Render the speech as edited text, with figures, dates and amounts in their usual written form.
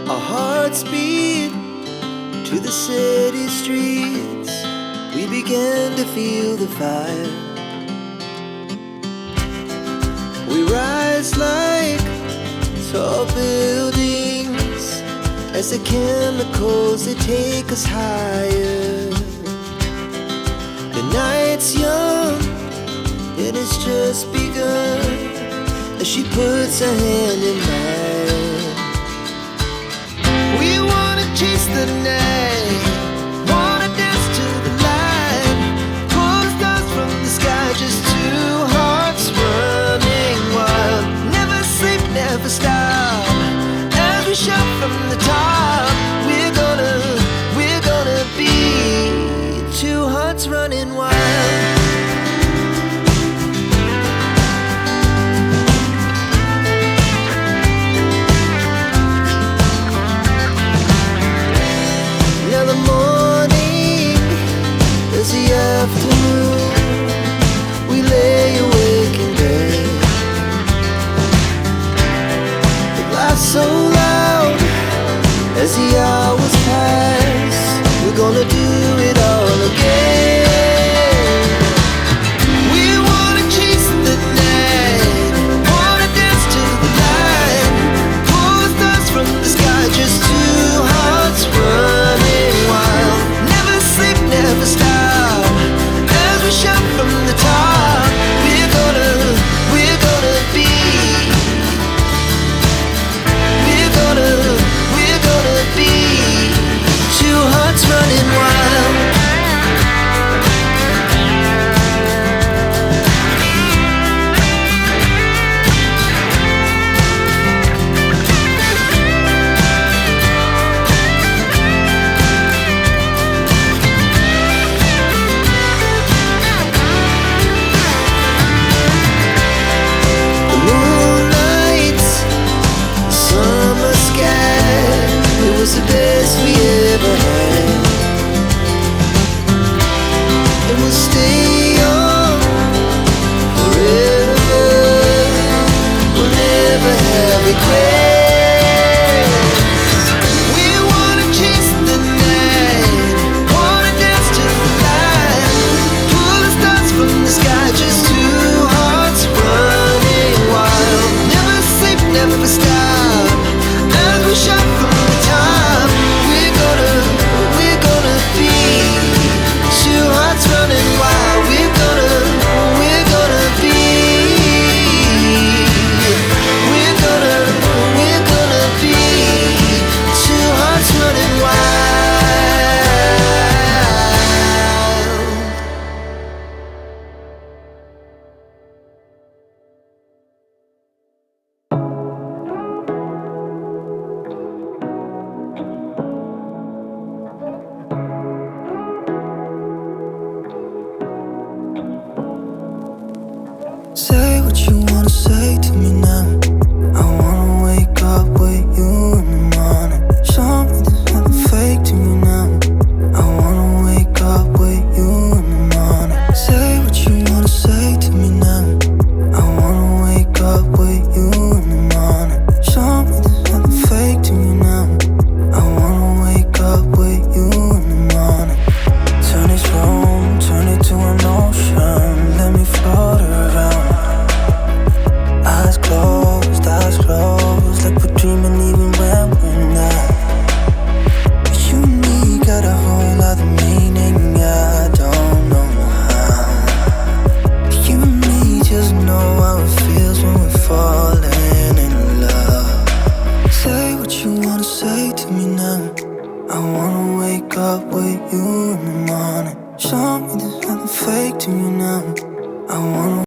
Our hearts beat to the city streets. We began to feel the fire. We rise like tall buildings as the chemicals, they take us higher. The night's young and it's just begun as she puts her hand in mine. We wanna chase the night, wanna dance to the light, pull stars from the sky, just two hearts running wild. Never sleep, never stop, as we shout from the top. We're gonna be two hearts running wild. Now the morning is the afternoon. We lay awake in bed. The laughs so loud as the hours pass. We're gonna do it all again. We wanna chase the night, wanna dance to the light, pull stars from the sky, just two hearts running wild. Never sleep, never stop, as we shout from the top. We're gonna be, we're gonna be two hearts running wild. The moonlight, summer sky, it was the best we ever had. And we'll stay young forever. We'll never have regrets. We wanna chase the night, wanna dance to the light, pull the stars from the sky, just two hearts running wild. Never sleep, never stop, as we shout from the top. We're gonna be two hearts running wild. We're gonna be, we're gonna be two hearts running wild. Say what you wanna say to me now. I wanna wake up with you in the morning. Show me there's nothing fake to me now. I wanna wake up with you in the morning. Say what you wanna say to me now. I wanna wake up with you in the morning. Show me there's nothing fake to me now. I wanna wake up with you in the morning. Turn this room, turn it to an ocean. Let me float around. Eyes closed, like we're dreaming even when we're not. You and me got a whole other meaning, I don't know how. You and me just know how it feels when we're falling in love. Say what you wanna say to me now. I wanna wake up with you in the morning. Show me there's nothing fake to me now. I wanna